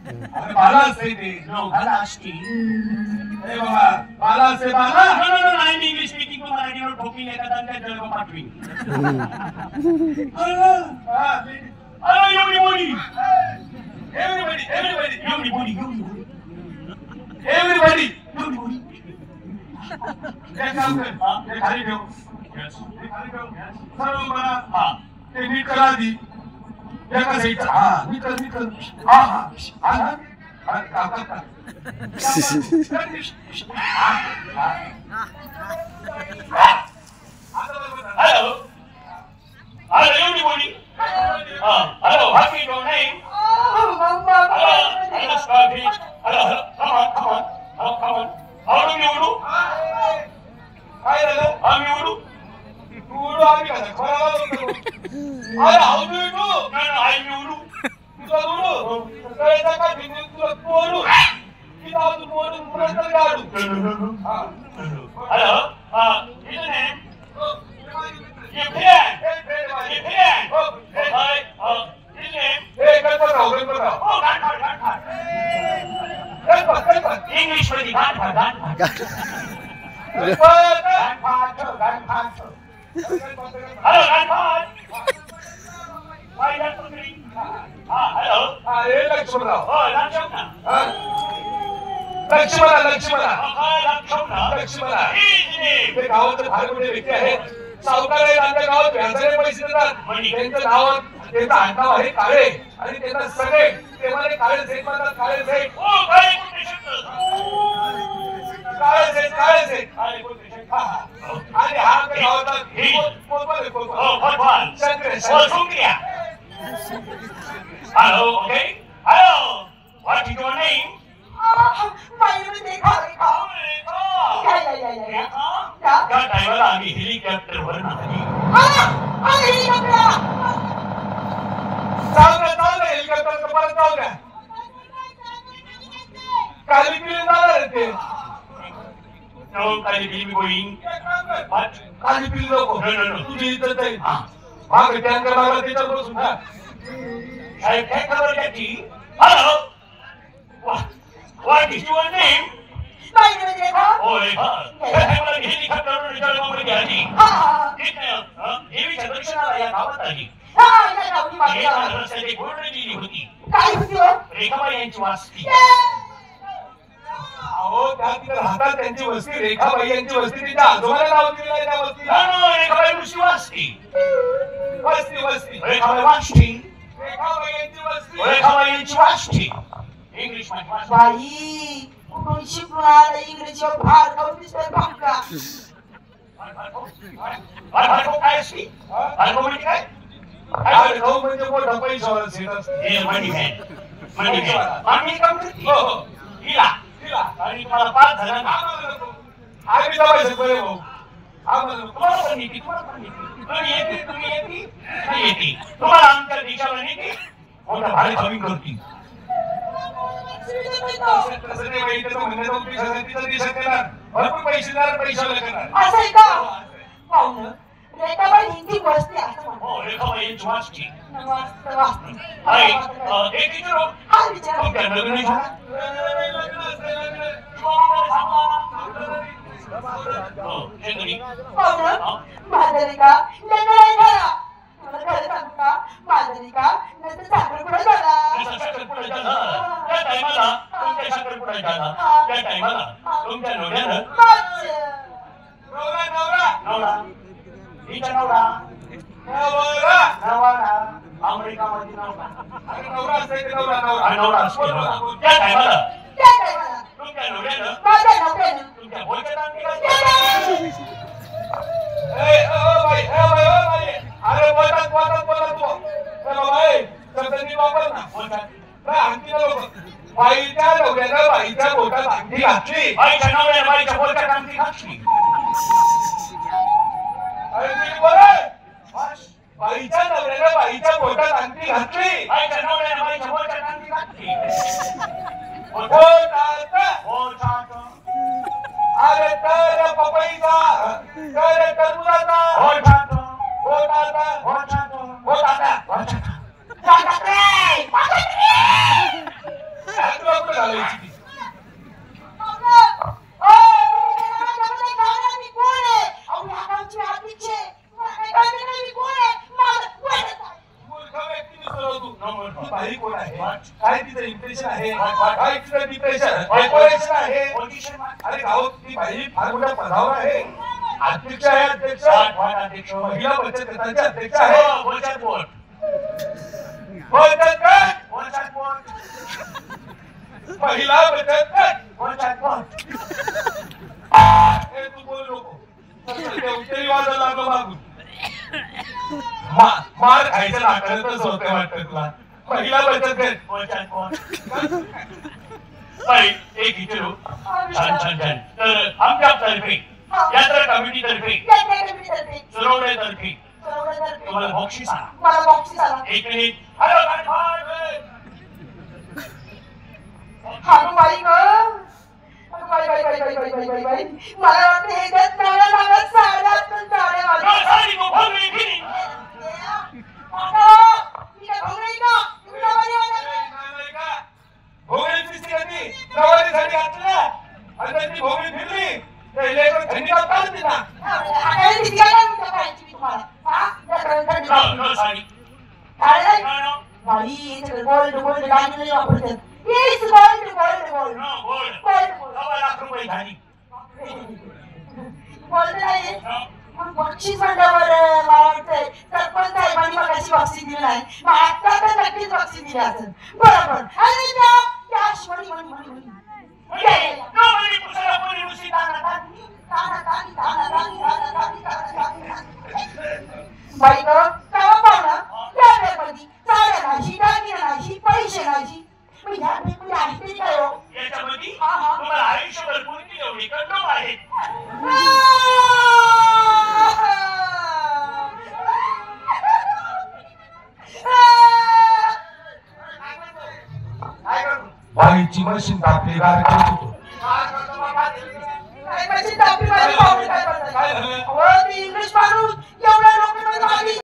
अरे बाला असते ते नो बाला असती अरे बाबा बाला असते बाला no I am English speaking to मराठीवर ठोकी एखादा जळगाव पाठवी अरे एवढी बोली एव्हरीबडी एव्हरीबडी एवढी बोली एव्हरीबडी एवढी बोली एक काम कर ते खाली ठेव ते खाली ठेव सर्व मला हा ते नीट करा आधी एका साईडचा हा नीट कर हा हा हा ना हा काका का हॅलो हॅलो एवढी बोली हॅलो हॅपी डो नाही हॅलो स्कॉफी hello hello come on how do you do काय झालं आम्ही उडू तू आम्ही का खरा अरे हाऊ डू यू डू नाही आय मी उडू तुला उडू कळायचा का भिंडी तुला तोडू की तू मोडून पुढे तर गाडू हा hello is name Yipian! Yipian! Hi, his name? हे Ganpatrao Ganpatrao Oh, Ganpat. Ganpat English मध्ये Ganpat. Ganpat Hello, Ganpat. Why is that so green? Hello. हे लक्ष्मणराव Oh, Lakshmana. लक्ष्मणा Hi, Lakshmana. लक्ष्मणा His name? ते गावात फार मोठे व्यक्ती आहेत सावकार आहेत आमच्या गावात व्याजाने पैसे देतात त्यांचं नाव त्यांचं आडनाव आहे काळे आणि त्यांना सगळे ते मला काळे सेठ म्हणतात काळे सेठ Oh, very good picture. काळे सेठ Very good picture. आणि हा आमच्या गावाचा कोतवाल Oh, what one? Shankar Oh, Shukriya. Hello, okay. Hello. What is your name? त्या टायमाला आम्ही हेलिकॉप्टरवर नाही चालू हेलिकॉप्टर परत जाऊ द्या काली पिली जाणार ते No, काही बिल गोईंग What? काली पिली नको No. तुझी इज्जत जाईल मागे टँकर लागला त्याच्यावर बसून ना साहेब काय खबर त्याची hello What is your name? होय त्या टायमाला हेलिकॉप्टरवर जळगावमध्ये आली देवीच्या दर्शनाला या गावात आली रस्त्याची बोर्ड लिहिली होती रेखाबाई यांची वास्ती अहो त्या तिथे राहतात त्यांची वस्ती रेखाबाई यांची वस्ती तिच्या आजोबाला नाव दिलेलं आहे त्या वस्तीला रेखाबाई ऋषी वास्ती वस्ती रेखाबाई वाष्टी रेखाबाई यांची वस्ती रेखाबाई यांची वाष्टी इंग्लिश मध्ये बाई कुठून शिकून आला इंग्रजी फार खाऊन दिसतोय भाका काय असते म्हणजे काय अरे भाऊ म्हणजे मोठा पैशावाला सेट असतो हे मनी मॅन आम्ही काम करते हो हिला आणि तुम्हाला 5 जणांना आम्ही दबायचं बरे भाऊ आम्हाला तुम्हाला पण येते तुम्ही येते तुम्हाला आमच्या देशाला नेते मोठा भारी कमी करतील तसं नाही बाई त्याचं म्हणणं जाऊन तिचं देशात देणार भरपूर पैसे देणार पैशाला करणार असं आहे का पाहुणं रेखाबाई हिंदी वस्ती असं म्हणतात हो रेखाबाई यांची वाचची वास्ती एक विचारू हा विचार तुमच्या लग्न नाही झालं हो शेंगणी पाहुणं मांजरिका लग्न नाही झाला मला खरं सांगू का मांजरिका नंतर साखरपुडा झाला त्या टायमाला तुमच्या साखरपुडा झाला त्या टायमाला तुमच्या नवऱ्यानं नवरा हिचा नवरा नवरा अमेरिकामध्ये नवरा नवरा असतो त्या टायमाला तुमच्या नवऱ्यानं तुमच्या बोलक्यात आणली अरे बोलतात बाई शब्दांनी वापर ना बोलतात आणखी लोक बाईच्या नवऱ्यानं बाईच्या बोटात अंगठी घातली बाईच्या नवऱ्यानं बाईच्या बोलक्यात आणली घातली अरे नीट बोल बाईच्या नवऱ्यानं बाईच्या बोटात अंगठी घातली बाईच्या नवऱ्यानं बाईच्या बोलक्यात आणली घातली बोटात अरे तर पपईचा तर टरबुजाचा बोटात बोटात घालायची ती. मूर्ख व्यक्ती दिसतो तू. ती बाई कोण आहे? काय तिचं इम्प्रेशन आहे? काय तिचं डिप्रेशन डेकोरेशन आहे? अरे गावात ती बाई फार मोठ्या पदावर आहे. अध्यक्ष आहे. अध्यक्ष महिला बचत गटाचे अध्यक्ष आहे. बोलतात कोण? बचत गट बोलतात कोण? महिला बचत गट. बोलतात कोण? हे तू बोलू नको. उच्चरी वाजायला लागलो मागून. मार खायचं लाकडच होते वाटतं तुला. महिला बचत गट. बोलतात कोण? बाई एक विचारू. छान छान छान. तर आमच्यातर्फे यात्रा कमिटीतर्फे सुरवण्यातर्फे तुम्हाला बक्षीस आला. एक मिनिट. हॅलो गणपत. मला वाटतं हे गत नावाला साड्या साडी तू भरली की नाही? भोगळीची स्थिती नवारीसाठी घातली ना आणि त्यांची भोगळी फिरली तर लेकरं थंडी काढतात तिला. नो साडी. गोल्ड गोल्ड दागिने वापरतात. Gold gold gold no gold. Gold सव्वा लाख रुपये झाली. गोल्ड नाही. मग बक्षीस म्हणल्यावर मला वाटतंय सरपंच साहेबांनी मगाशी बक्षीस दिलं नाही. मग आता तर नक्कीच बक्षीस दिलं असेल. बरोबर. आणि त्या म्हणी म्हणी म्हणी म्हणी बाई ग कावा पाहुणा या वेळेमध्ये साड्या नाहीशी दागिने नाहीशी पैसे नाहीशी मग ह्या वेळेमध्ये आहे तरी काय हो? याच्यामध्ये तुम्हाला आयुष्यभर कोणती एवढी कंडोम आहे? बाईची मशीन तापली गार करत होतो.